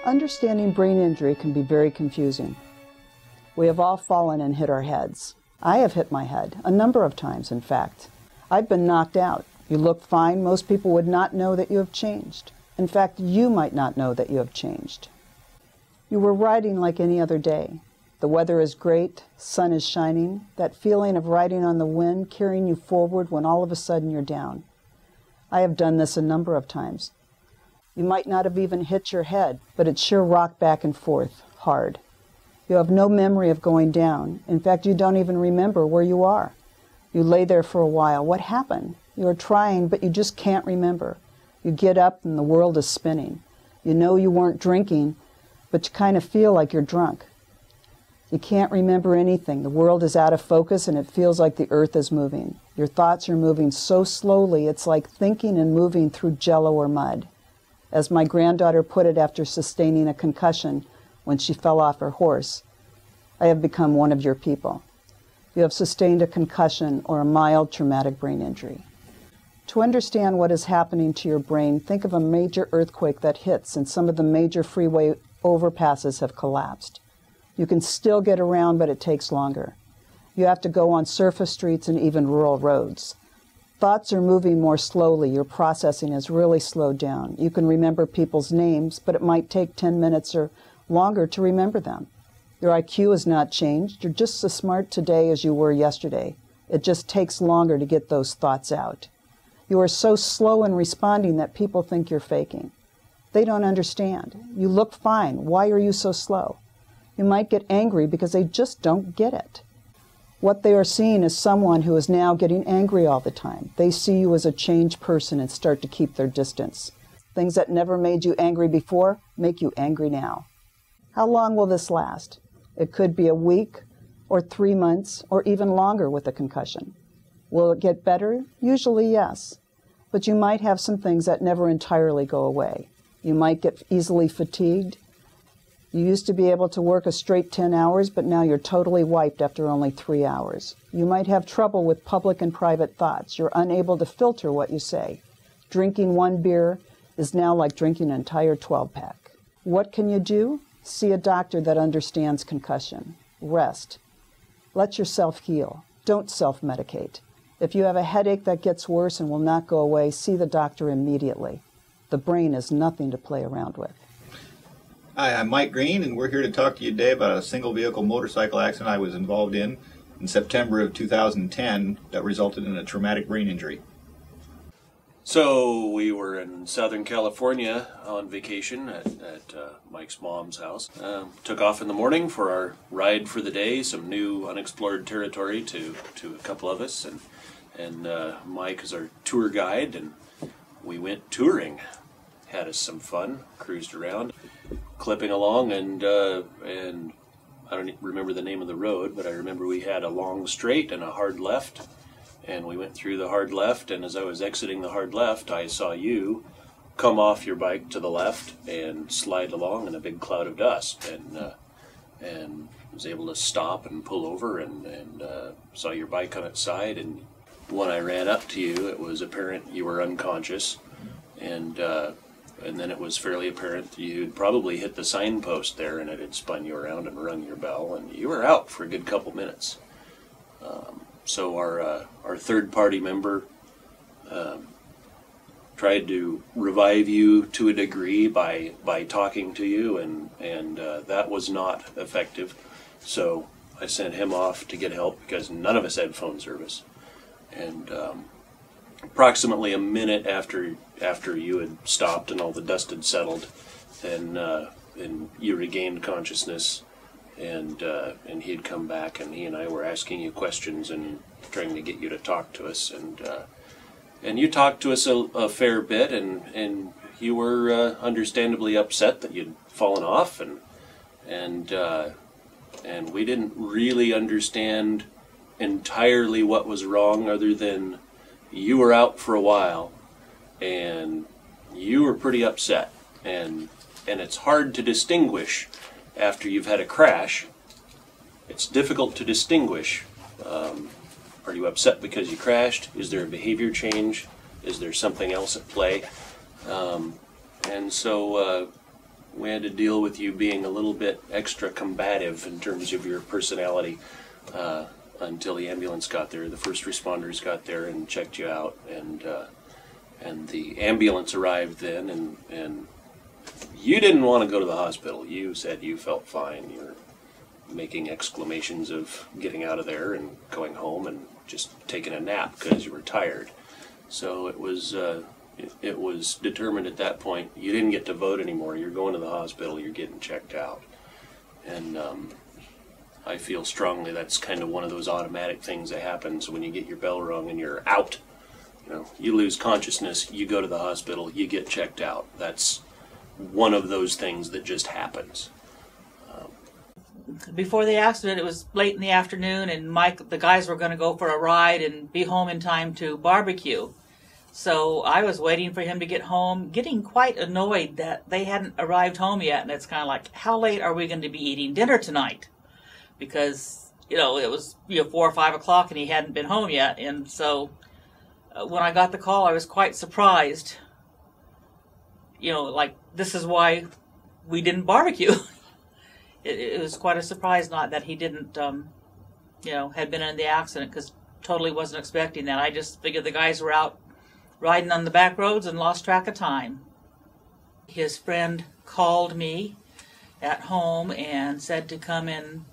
Understanding brain injury can be very confusing. We have all fallen and hit our heads. I have hit my head, a number of times in fact. I've been knocked out. You look fine, most people would not know that you have changed. In fact, you might not know that you have changed. You were riding like any other day. The weather is great, sun is shining, that feeling of riding on the wind, carrying you forward when all of a sudden you're down. I have done this a number of times. You might not have even hit your head, but it sure rocked back and forth, hard. You have no memory of going down. In fact, you don't even remember where you are. You lay there for a while. What happened? You are trying, but you just can't remember. You get up and the world is spinning. You know you weren't drinking, but you kind of feel like you're drunk. You can't remember anything. The world is out of focus and it feels like the earth is moving. Your thoughts are moving so slowly, it's like thinking and moving through jello or mud. As my granddaughter put it after sustaining a concussion when she fell off her horse, I have become one of your people. You have sustained a concussion or a mild traumatic brain injury. To understand what is happening to your brain, think of a major earthquake that hits and some of the major freeway overpasses have collapsed. You can still get around, but it takes longer. You have to go on surface streets and even rural roads. Thoughts are moving more slowly. Your processing has really slowed down. You can remember people's names, but it might take 10 minutes or longer to remember them. Your IQ has not changed. You're just as smart today as you were yesterday. It just takes longer to get those thoughts out. You are so slow in responding that people think you're faking. They don't understand. You look fine. Why are you so slow? You might get angry because they just don't get it. What they are seeing is someone who is now getting angry all the time. They see you as a changed person and start to keep their distance. Things that never made you angry before make you angry now. How long will this last? It could be a week or 3 months or even longer with a concussion. Will it get better? Usually yes. But you might have some things that never entirely go away. You might get easily fatigued. You used to be able to work a straight 10 hours, but now you're totally wiped after only 3 hours. You might have trouble with public and private thoughts. You're unable to filter what you say. Drinking one beer is now like drinking an entire 12-pack. What can you do? See a doctor that understands concussion. Rest. Let yourself heal. Don't self-medicate. If you have a headache that gets worse and will not go away, see the doctor immediately. The brain is nothing to play around with. Hi, I'm Mike Green, and we're here to talk to you today about a single-vehicle motorcycle accident I was involved in September of 2010 that resulted in a traumatic brain injury. So we were in Southern California on vacation at Mike's mom's house. Took off in the morning for our ride for the day, some new unexplored territory to a couple of us, and Mike is our tour guide, and we went touring. Had us some fun, cruised around, clipping along, and I don't remember the name of the road, but I remember we had a long straight and a hard left, and we went through the hard left, and as I was exiting the hard left, I saw you come off your bike to the left and slide along in a big cloud of dust, and was able to stop and pull over, and saw your bike on its side, and when I ran up to you, it was apparent you were unconscious, and then it was fairly apparent that you'd probably hit the signpost there and it had spun you around and rung your bell, and you were out for a good couple minutes. So our third-party member tried to revive you to a degree by talking to you, and that was not effective. So I sent him off to get help because none of us had phone service. And approximately a minute after you had stopped and all the dust had settled, and you regained consciousness, and he had come back, and he and I were asking you questions and trying to get you to talk to us, and you talked to us a fair bit, and you were understandably upset that you'd fallen off, and we didn't really understand entirely what was wrong, other than you were out for a while, and you were pretty upset, and it's hard to distinguish after you've had a crash. It's difficult to distinguish. Are you upset because you crashed? Is there a behavior change? Is there something else at play? And so we had to deal with you being a little bit extra combative in terms of your personality until the ambulance got there. The first responders got there and checked you out, and the ambulance arrived then, and you didn't want to go to the hospital. You said you felt fine. You were making exclamations of getting out of there and going home and just taking a nap because you were tired. So it was determined at that point you didn't get to vote anymore. You're going to the hospital. You're getting checked out. And I feel strongly that's kind of one of those automatic things that happens when you get your bell rung and you're out. You know, you lose consciousness, you go to the hospital, you get checked out. That's one of those things that just happens. Before the accident, it was late in the afternoon, and the guys were going to go for a ride and be home in time to barbecue. So I was waiting for him to get home, getting quite annoyed that they hadn't arrived home yet. And it's kind of like, how late are we going to be eating dinner tonight? Because, it was 4 or 5 o'clock and he hadn't been home yet. And so when I got the call, I was quite surprised. Like, this is why we didn't barbecue. It was quite a surprise, not that he didn't, had been in the accident, because totally wasn't expecting that. I just figured the guys were out riding on the back roads and lost track of time. His friend called me at home and said to come and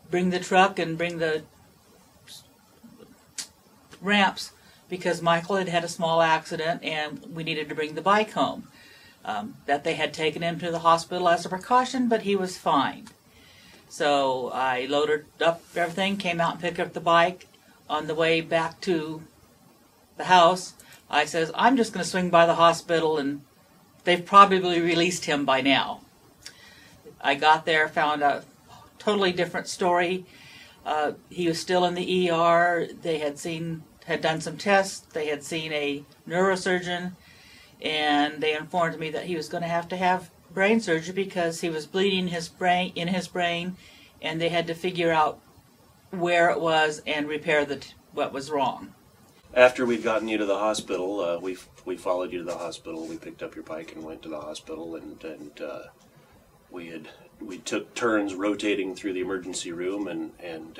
bring the truck and bring the ramps, because Michael had had a small accident and we needed to bring the bike home. That they had taken him to the hospital as a precaution, but he was fine. So I loaded up everything, came out and picked up the bike. On the way back to the house, I says, I'm just going to swing by the hospital, and they've probably released him by now. I got there, found a totally different story. He was still in the ER. They had done some tests. They had seen a neurosurgeon, and they informed me that he was going to have brain surgery because he was bleeding in his brain, and they had to figure out where it was and repair what was wrong. After we'd gotten you to the hospital, we followed you to the hospital. We picked up your bike and went to the hospital, and we took turns rotating through the emergency room, and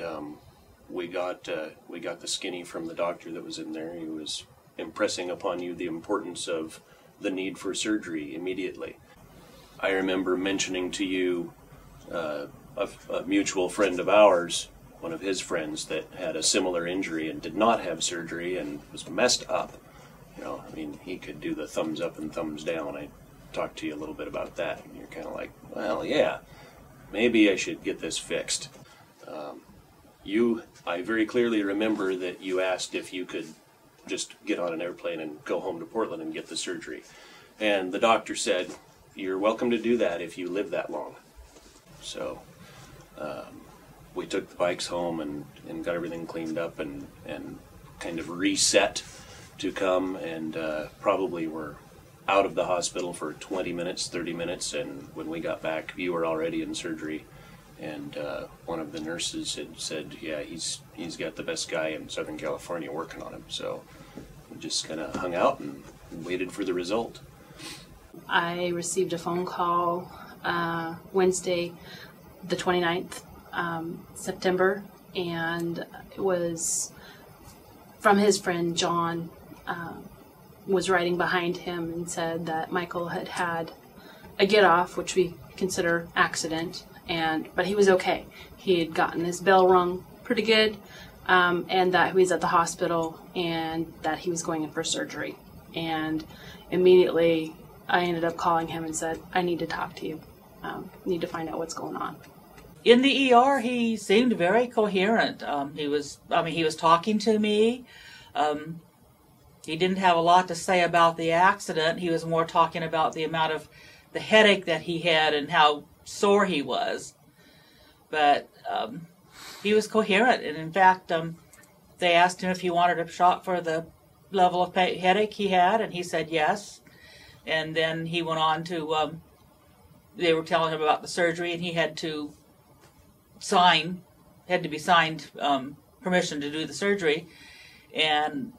we got the skinny from the doctor that was in there. He was impressing upon you the importance of the need for surgery immediately. I remember mentioning to you a mutual friend of ours, one of his friends, that had a similar injury and did not have surgery and was messed up. He could do the thumbs up and thumbs down. I talked to you a little bit about that, and you're kind of like, well, yeah, maybe I should get this fixed. I very clearly remember that you asked if you could just get on an airplane and go home to Portland and get the surgery. And the doctor said, you're welcome to do that if you live that long. So we took the bikes home and got everything cleaned up and kind of reset to come, and probably were out of the hospital for 20 minutes, 30 minutes, and when we got back, you were already in surgery. And one of the nurses had said, yeah, he's got the best guy in Southern California working on him. So we just kind of hung out and waited for the result. I received a phone call Wednesday, the 29th, September, and it was from his friend John. Was riding behind him and said that Michael had had a get-off, which we consider accident, but he was okay. He had gotten his bell rung pretty good, and that he was at the hospital and that he was going in for surgery. And immediately I ended up calling him and said, I need to talk to you. Need to find out what's going on. In the ER, he seemed very coherent. He was talking to me. He didn't have a lot to say about the accident. He was more talking about the amount of the headache that he had and how sore he was. But he was coherent. And in fact, they asked him if he wanted a shot for the level of headache he had, and he said yes. And then he went on to, they were telling him about the surgery, and he had to be signed permission to do the surgery. And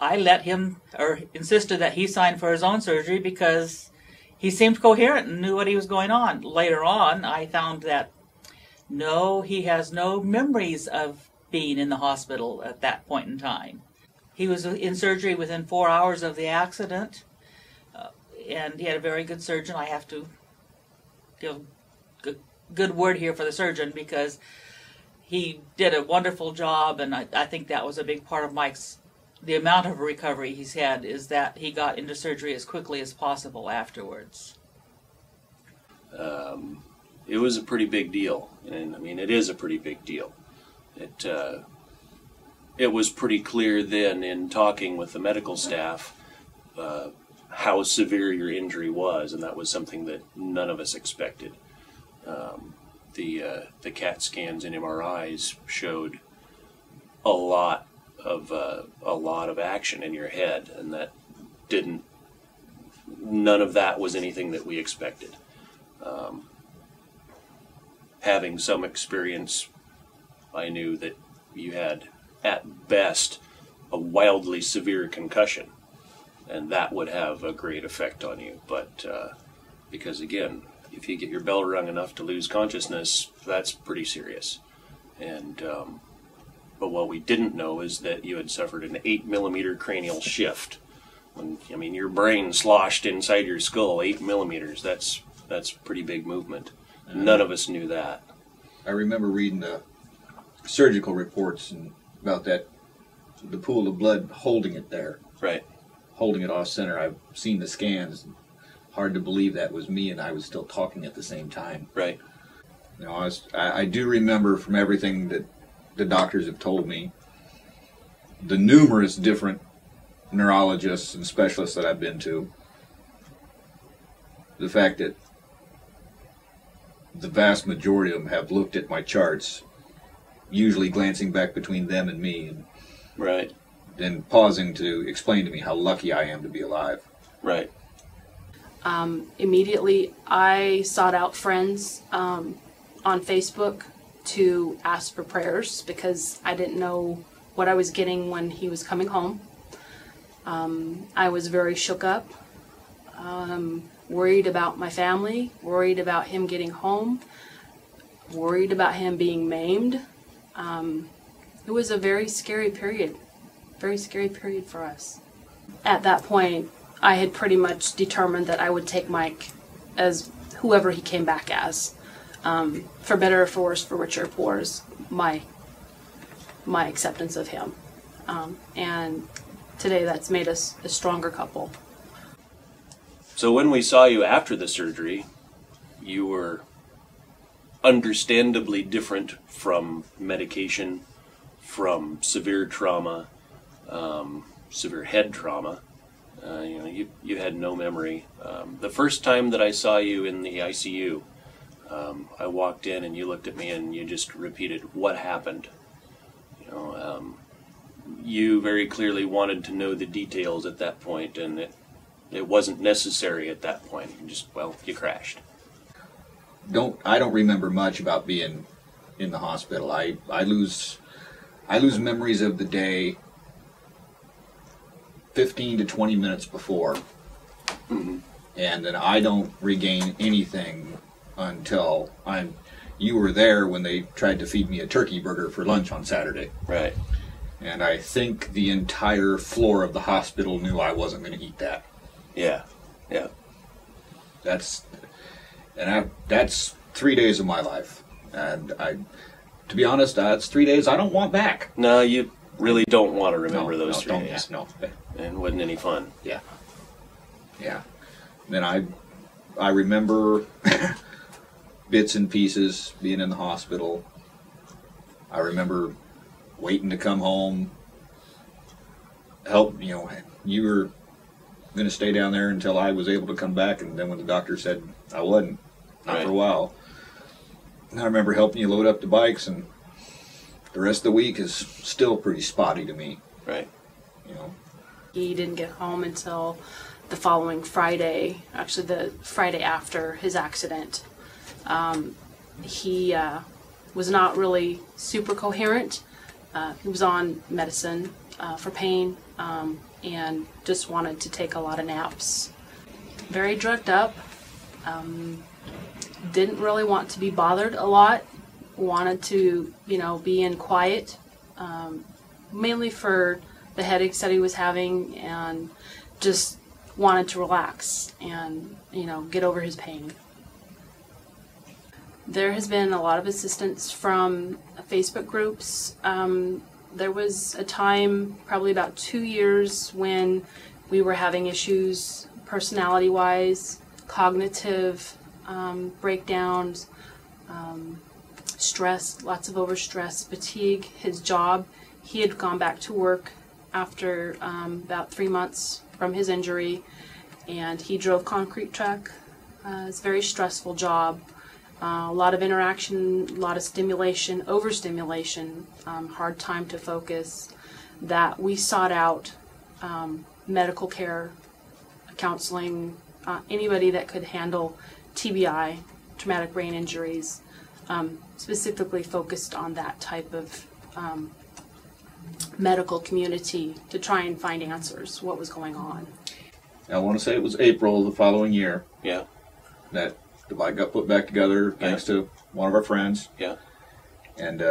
I let him, or insisted that he sign for his own surgery, because he seemed coherent and knew what he was going on. Later on, I found that no, he has no memories of being in the hospital at that point in time. He was in surgery within 4 hours of the accident, and he had a very good surgeon. I have to give a good word here for the surgeon because he did a wonderful job, and I think that was a big part of Mike's, the amount of recovery he's had is that he got into surgery as quickly as possible afterwards. It was a pretty big deal, and I mean, it is a pretty big deal. It was pretty clear then in talking with the medical staff how severe your injury was, and that was something that none of us expected. The CAT scans and MRIs showed a lot of action in your head, and none of that was anything that we expected. Having some experience, I knew that you had, at best, a wildly severe concussion, and that would have a great effect on you. But because, again, if you get your bell rung enough to lose consciousness, that's pretty serious. And but what we didn't know is that you had suffered an 8mm cranial shift. I mean, your brain sloshed inside your skull 8 millimeters. That's a pretty big movement. None of us knew that. I remember reading the surgical reports and about that, the pool of blood holding it there. Right. Holding it off center. I've seen the scans. Hard to believe that was me and I was still talking at the same time. Right. You know, I do remember from everything that the doctors have told me, the numerous different neurologists and specialists that I've been to, the fact that the vast majority of them have looked at my charts, usually glancing back between them and me, and right, then pausing to explain to me how lucky I am to be alive. Right. Immediately, I sought out friends on Facebook to ask for prayers because I didn't know what I was getting when he was coming home. I was very shook up, worried about my family, worried about him getting home, worried about him being maimed. It was a very scary period for us. At that point, I had pretty much determined that I would take Mike as whoever he came back as. For better or for worse, for richer or poor, is my acceptance of him. And today that's made us a stronger couple. So when we saw you after the surgery, you were understandably different from medication, from severe trauma, severe head trauma. You had no memory. The first time that I saw you in the ICU, I walked in and you looked at me and you just repeated, "What happened?" You very clearly wanted to know the details at that point, and it wasn't necessary at that point. You crashed. I don't remember much about being in the hospital. I lose memories of the day 15 to 20 minutes before, mm-hmm. and then I don't regain anything until you were there when they tried to feed me a turkey burger for lunch on Saturday. Right. And I think the entire floor of the hospital knew I wasn't going to eat that. Yeah. Yeah. That's 3 days of my life, and to be honest, that's 3 days I don't want back. No, you really don't want to remember those 3 days. No. And wasn't any fun. Yeah. Yeah. Then I remember bits and pieces being in the hospital. I remember waiting to come home. You were going to stay down there until I was able to come back, and then when the doctor said I wasn't, not for a while. And I remember helping you load up the bikes, and the rest of the week is still pretty spotty to me. Right. He didn't get home until the following Friday, actually the Friday after his accident. He was not really super coherent. He was on medicine for pain and just wanted to take a lot of naps. Very drugged up. Didn't really want to be bothered a lot. Wanted to, be in quiet, mainly for the headaches that he was having, and just wanted to relax and, get over his pain. There has been a lot of assistance from Facebook groups. There was a time, probably about 2 years, when we were having issues personality-wise, cognitive breakdowns, stress, lots of overstress, fatigue, his job. He had gone back to work after about 3 months from his injury, and he drove concrete truck. It's a very stressful job. A lot of interaction, a lot of stimulation, overstimulation, hard time to focus, that we sought out medical care, counseling, anybody that could handle TBI, traumatic brain injuries, specifically focused on that type of medical community to try and find answers, what was going on. I want to say it was April the following year. Yeah. That the bike got put back together thanks to one of our friends. Yeah. And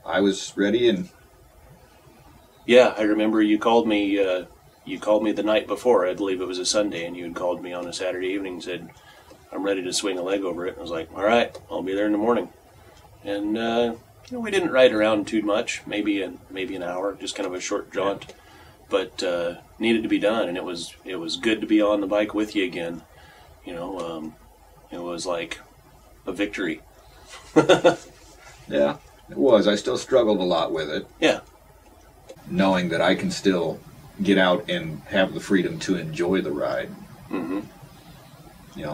I was ready, and yeah, I remember you called me. You called me the night before. I believe it was a Sunday, and you had called me on a Saturday evening and said, "I'm ready to swing a leg over it." And I was like, "All right, I'll be there in the morning." And we didn't ride around too much, maybe an hour, just kind of a short jaunt, but needed to be done, and it was good to be on the bike with you again. It was like a victory. yeah, it was. I still struggled a lot with it. Yeah. Knowing that I can still get out and have the freedom to enjoy the ride. Mm-hmm.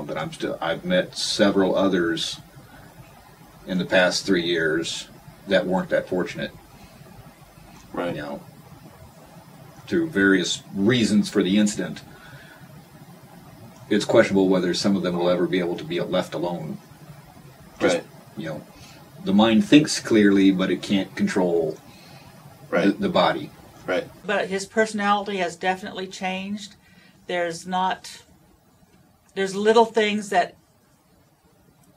But I've met several others in the past 3 years that weren't that fortunate. Right. Through various reasons for the incident. It's questionable whether some of them will ever be able to be left alone. Right. The mind thinks clearly, but it can't control the body. Right. But his personality has definitely changed. There's little things that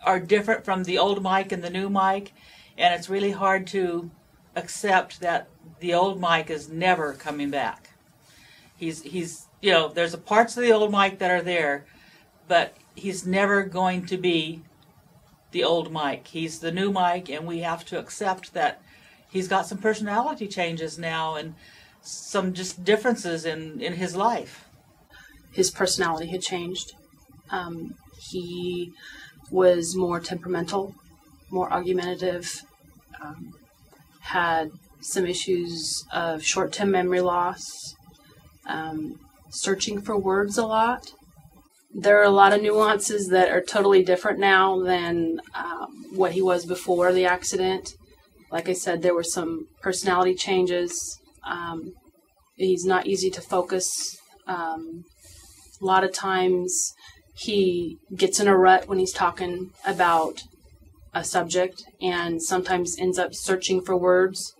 are different from the old Mike and the new Mike, and it's really hard to accept that the old Mike is never coming back. He's there's parts of the old Mike that are there, but he's never going to be the old Mike. He's the new Mike, and we have to accept that he's got some personality changes now and some just differences in his life. His personality had changed. He was more temperamental, more argumentative, had some issues of short-term memory loss, searching for words a lot. There are a lot of nuances that are totally different now than what he was before the accident. Like I said, there were some personality changes. He's not easy to focus. A lot of times he gets in a rut when he's talking about a subject and sometimes ends up searching for words.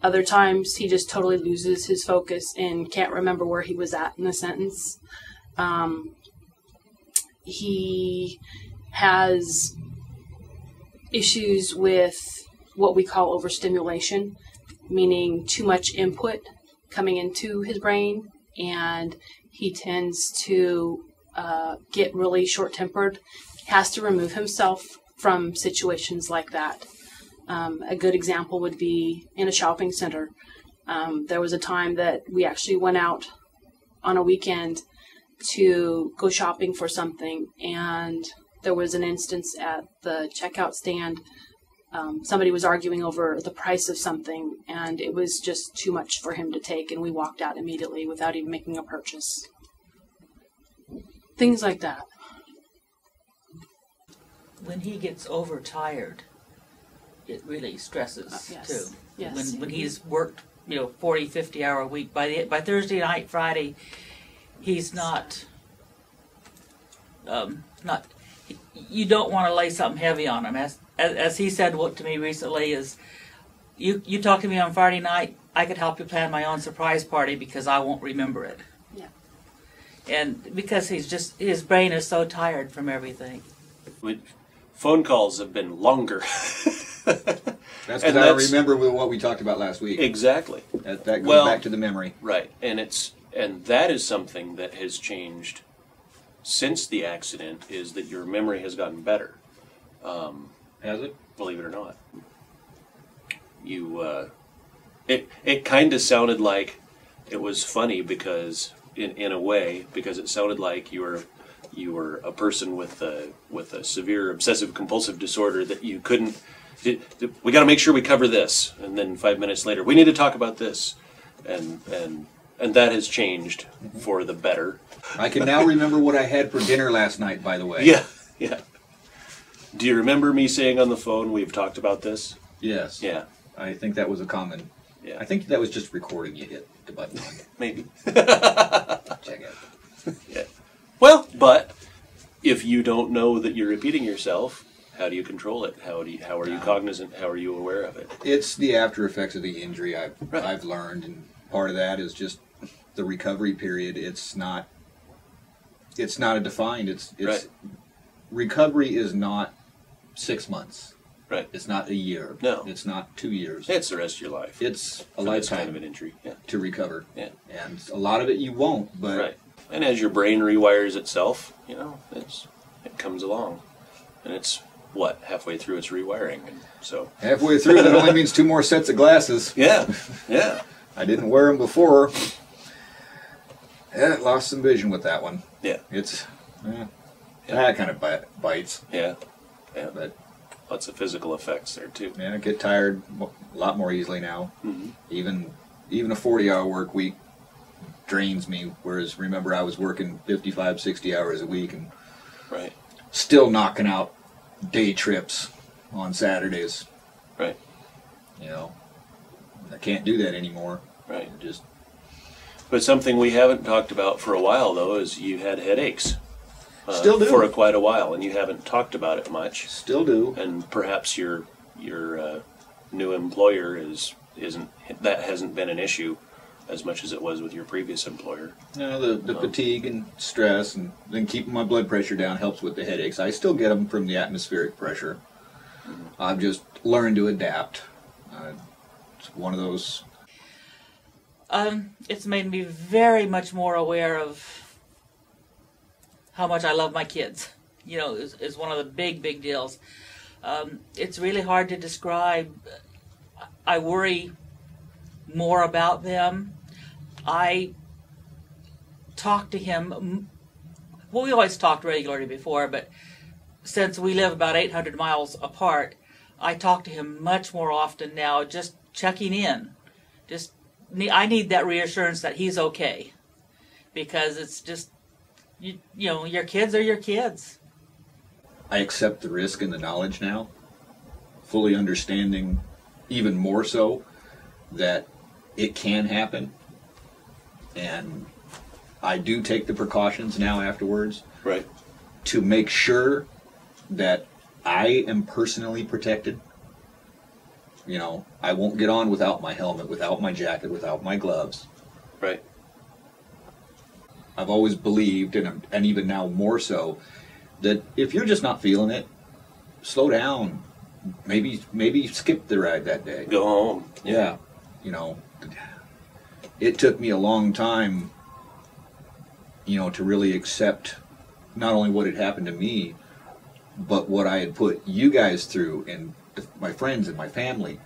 Other times he just totally loses his focus and can't remember where he was at in the sentence. He has issues with what we call overstimulation, meaning too much input coming into his brain, and he tends to get really short-tempered. He has to remove himself from situations like that. A good example would be in a shopping center. There was a time that we actually went out on a weekend to go shopping for something, and there was an instance at the checkout stand. Somebody was arguing over the price of something, and it was just too much for him to take, and we walked out immediately without even making a purchase. Things like that. When he gets overtired, it really stresses Yes. too. Yes. When he's worked, 40, 50-hour week, by Thursday night, Friday, he's not. You don't want to lay something heavy on him. As he said to me recently, is you talk to me on Friday night, I could help you plan my own surprise party because I won't remember it. Yeah. And because his brain is so tired from everything. Phone calls have been longer. That's because I remember what we talked about last week. Exactly. That goes back to the memory. Right, and that is something that has changed since the accident. Is that your memory has gotten better? Has it? Believe it or not. It kind of sounded like it was funny because in a way because it sounded like you were a person with a severe obsessive compulsive disorder that you couldn't. We got to make sure we cover this, and then 5 minutes later, we need to talk about this, and that has changed for the better. I can now remember what I had for dinner last night. By the way. Yeah. Do you remember me saying on the phone, "We've talked about this"? Yes. Yeah. I think that was a common. Yeah. I think that was just recording. You hit the button on. Maybe. Check it. Yeah. Well, but if you don't know that you're repeating yourself, how do you control it? How are you cognizant? How are you aware of it? It's the after effects of the injury I've learned, and part of that is just the recovery period. It's not a defined. It's right. Recovery is not 6 months. Right. It's not a year. No. It's not 2 years. It's the rest of your life. It's a for this lifetime kind of an injury. Yeah. to recover. Yeah. And a lot of it you won't, but right. And as your brain rewires itself, it comes along, and it's halfway through its rewiring, and so halfway through that only means 2 more sets of glasses. Yeah. I didn't wear them before. Lost some vision with that one. Yeah. It's that kind of bites. Yeah. But lots of physical effects there too. I get tired a lot more easily now. Mm-hmm. Even a 40-hour work week drains me, whereas remember I was working 55, 60 hours a week and right. still knocking out day trips on Saturdays. Right. I can't do that anymore. Right. Just. But something we haven't talked about for a while though is you had headaches. Still do. For quite a while, and you haven't talked about it much. Still do. And perhaps your new employer hasn't been an issue as much as it was with your previous employer. The fatigue and stress, and then keeping my blood pressure down helps with the headaches. I still get them from the atmospheric pressure. Mm-hmm. I've just learned to adapt. It's one of those. It's made me very much more aware of how much I love my kids. Is one of the big deals. It's really hard to describe. I worry more about them. I talk to him. Well, we always talked regularly before, but since we live about 800 miles apart, I talk to him much more often now, just checking in. I need that reassurance that he's okay, because it's just, your kids are your kids. I accept the risk and the knowledge now, fully understanding even more so that it can happen. And I do take the precautions now afterwards. Right. To make sure that I am personally protected. I won't get on without my helmet, without my jacket, without my gloves. Right. I've always believed, and even now more so, that if you're just not feeling it, slow down. Maybe skip the ride that day. Go home. Yeah. It took me a long time, to really accept not only what had happened to me, but what I had put you guys through and my friends and my family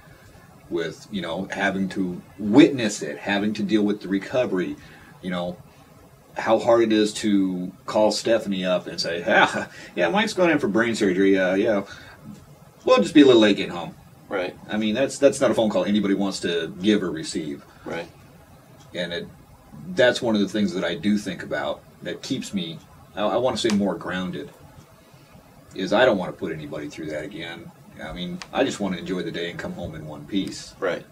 with, having to witness it, having to deal with the recovery, how hard it is to call Stephanie up and say, yeah, Mike's going in for brain surgery. Yeah, we'll just be a little late getting home. Right. I mean, that's not a phone call anybody wants to give or receive. Right. And that's one of the things that I do think about that keeps me, I want to say more grounded, is I don't want to put anybody through that again. I mean, I just want to enjoy the day and come home in one piece. Right.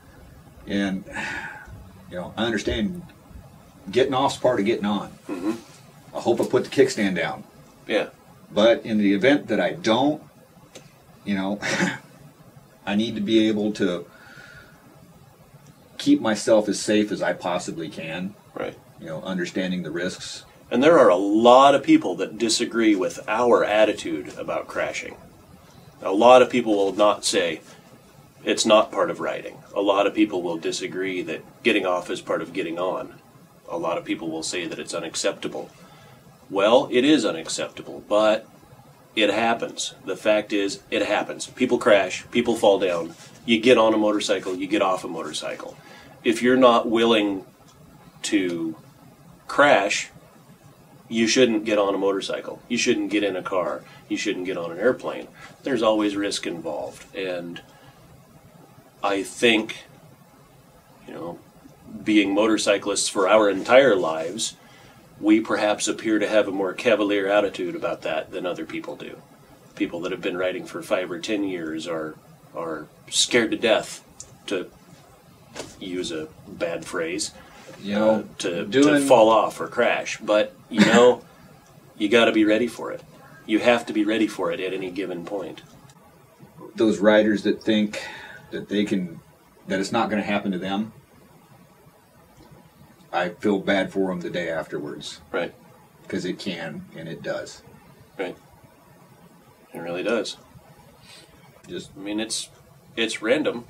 And, I understand getting off's part of getting on. Mm-hmm. I hope I put the kickstand down. Yeah. But in the event that I don't, I need to be able to keep myself as safe as I possibly can. Right. Understanding the risks And there are a lot of people that disagree with our attitude about crashing. A lot of people will not say it's not part of riding. A lot of people will disagree that getting off is part of getting on. A lot of people will say that it's unacceptable. Well, it is unacceptable, but it happens. The fact is, it happens. People crash, people fall down. You get on a motorcycle, you get off a motorcycle. If you're not willing to crash, you shouldn't get on a motorcycle. You shouldn't get in a car. You shouldn't get on an airplane. There's always risk involved. And I think, being motorcyclists for our entire lives, we perhaps appear to have a more cavalier attitude about that than other people do. People that have been riding for 5 or 10 years are scared to death, to use a bad phrase, to fall off or crash. But, you got to be ready for it. You have to be ready for it at any given point. Those riders that think that that it's not going to happen to them, I feel bad for them the day afterwards. Right. Because it can, and it does. Right. It really does. It's random,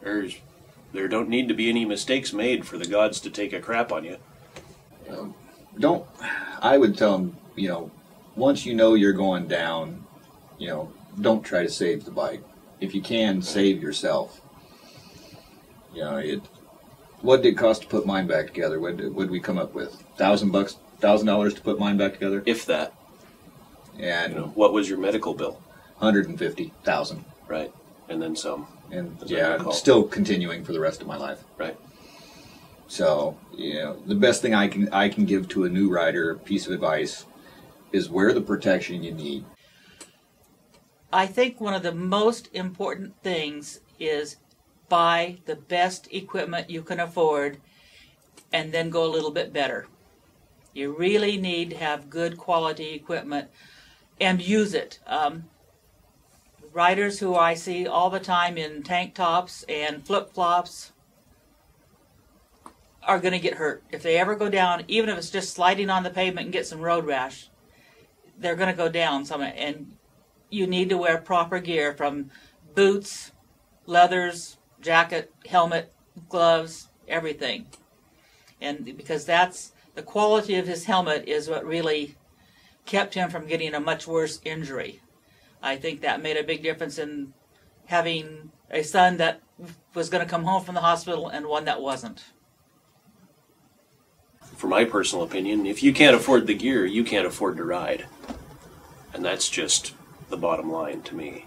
There don't need to be any mistakes made for the gods to take a crap on you. I would tell them, once you know you're going down, don't try to save the bike. If you can, save yourself. What did it cost to put mine back together? What did we come up with? $1,000 to put mine back together? If that. And what was your medical bill? $150,000. Right. And then some. And I'm still continuing for the rest of my life. Right. So, the best thing I can give to a new rider, a piece of advice, is wear the protection you need. I think one of the most important things is buy the best equipment you can afford and then go a little bit better. You really need to have good quality equipment and use it. Riders who I see all the time in tank tops and flip-flops are going to get hurt. If they ever go down, even if it's just sliding on the pavement and get some road rash, they're going to go down somewhere. And you need to wear proper gear, from boots, leathers, jacket, helmet, gloves, everything. And because that's the quality of his helmet is what really kept him from getting a much worse injury. I think that made a big difference in having a son that was going to come home from the hospital and one that wasn't. For my personal opinion, if you can't afford the gear, you can't afford to ride. And that's just the bottom line to me.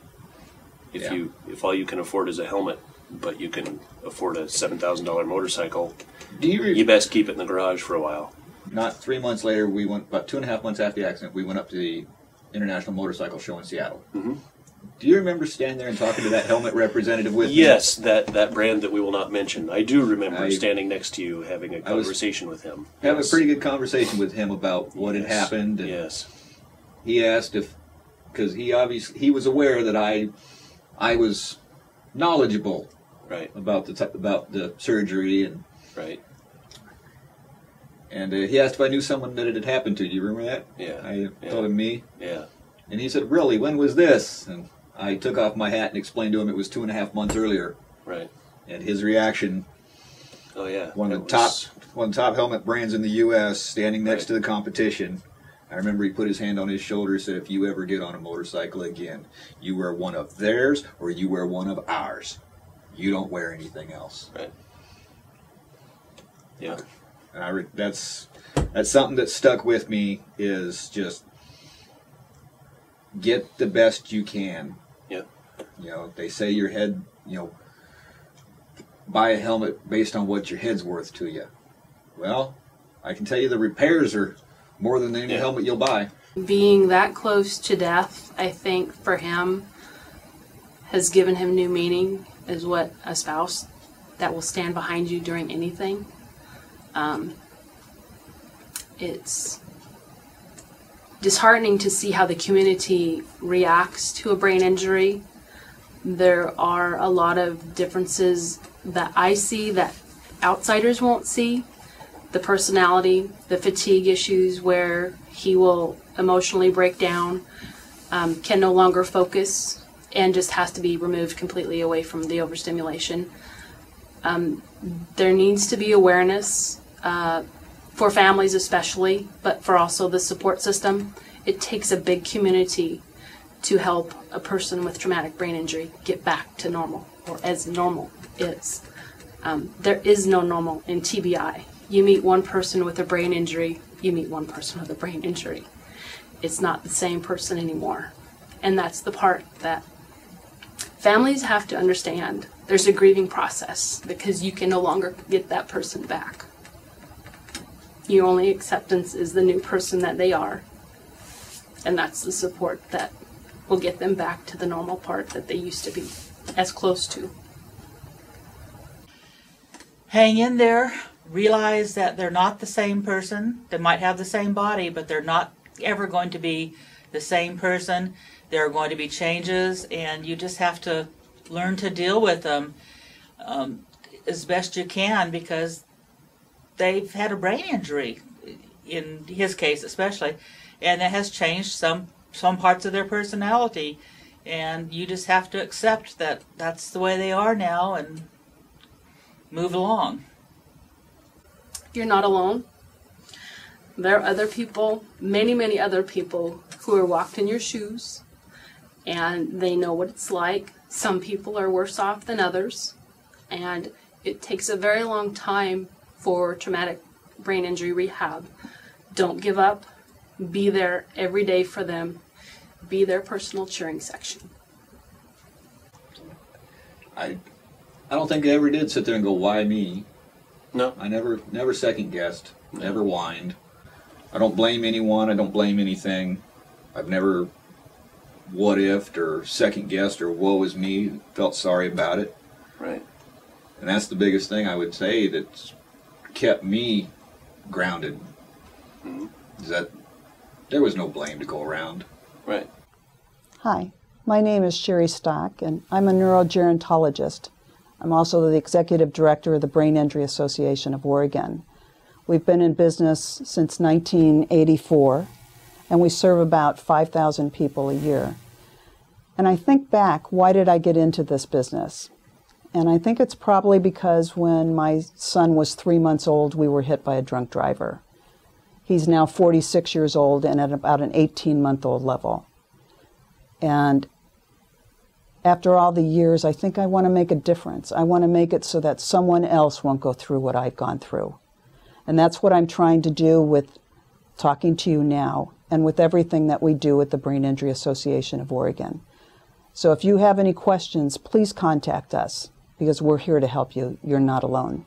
If all you can afford is a helmet, but you can afford a $7,000 motorcycle, you best keep it in the garage for a while. Not 3 months later, we went, about 2.5 months after the accident, we went up to the International Motorcycle Show in Seattle. Mm-hmm. Do you remember standing there and talking to that helmet representative with Yes, that brand that we will not mention. I do remember standing next to you, having a conversation with him. Having a pretty good conversation with him about what had happened. And yes. He asked because he was aware that I was knowledgeable, right, about the surgery and right. And he asked if I knew someone that it had happened to. Do you remember that? Yeah. I told him me. Yeah. And he said, "Really? When was this?" And I took off my hat and explained to him it was 2.5 months earlier. Right. And his reaction. Oh yeah. One of the top helmet brands in the U.S. standing next to the competition. I remember he put his hand on his shoulder and said, "If you ever get on a motorcycle again, you wear one of theirs or you wear one of ours. You don't wear anything else." Right. Yeah. And that's something that stuck with me, is just get the best you can. Yeah. They say your head, buy a helmet based on what your head's worth to you. Well, I can tell you the repairs are more than any helmet you'll buy. Being that close to death, I think, for him, has given him new meaning, is what a spouse that will stand behind you during anything. It's disheartening to see how the community reacts to a brain injury. There are a lot of differences that I see that outsiders won't see. the personality, the fatigue issues where he will emotionally break down, can no longer focus, and just has to be removed completely away from the overstimulation. There needs to be awareness for families especially, but for also the support system. It takes a big community to help a person with traumatic brain injury get back to normal, or as normal is. There is no normal in TBI. You meet one person with a brain injury, you meet one person with a brain injury. It's not the same person anymore. And that's the part that families have to understand. There's a grieving process because you can no longer get that person back. Your only acceptance is the new person that they are. And that's the support that will get them back to the normal part that they used to be, as close to. Hang in there. Realize that they're not the same person. They might have the same body, but they're not ever going to be the same person. There are going to be changes, and you just have to learn to deal with them as best you can, because they've had a brain injury, in his case especially, and that has changed some parts of their personality, and you just have to accept that that's the way they are now and move along. You're not alone. There are other people, many, many other people who are walked in your shoes, and they know what it's like. Some people are worse off than others, and it takes a very long time for traumatic brain injury rehab. Don't give up. Be there every day for them. Be their personal cheering section. I don't think I ever did sit there and go, why me? No. I never second guessed, never whined. I don't blame anyone, I don't blame anything. I've never what ifed or second guessed or woe is me, felt sorry about it. Right. And that's the biggest thing I would say that's kept me grounded. Mm-hmm. Is that there was no blame to go around. Right. Hi, my name is Sherry Stock, and I'm a neurogerontologist. I'm also the executive director of the Brain Injury Association of Oregon. We've been in business since 1984, and we serve about 5,000 people a year. And I think back, why did I get into this business? And I think it's probably because when my son was 3 months old, we were hit by a drunk driver. He's now 46 years old and at about an 18-month-old level. And after all the years, I think I want to make a difference. I want to make it so that someone else won't go through what I've gone through. And that's what I'm trying to do with talking to you now and with everything that we do at the Brain Injury Association of Oregon. So if you have any questions, please contact us, because we're here to help you. You're not alone.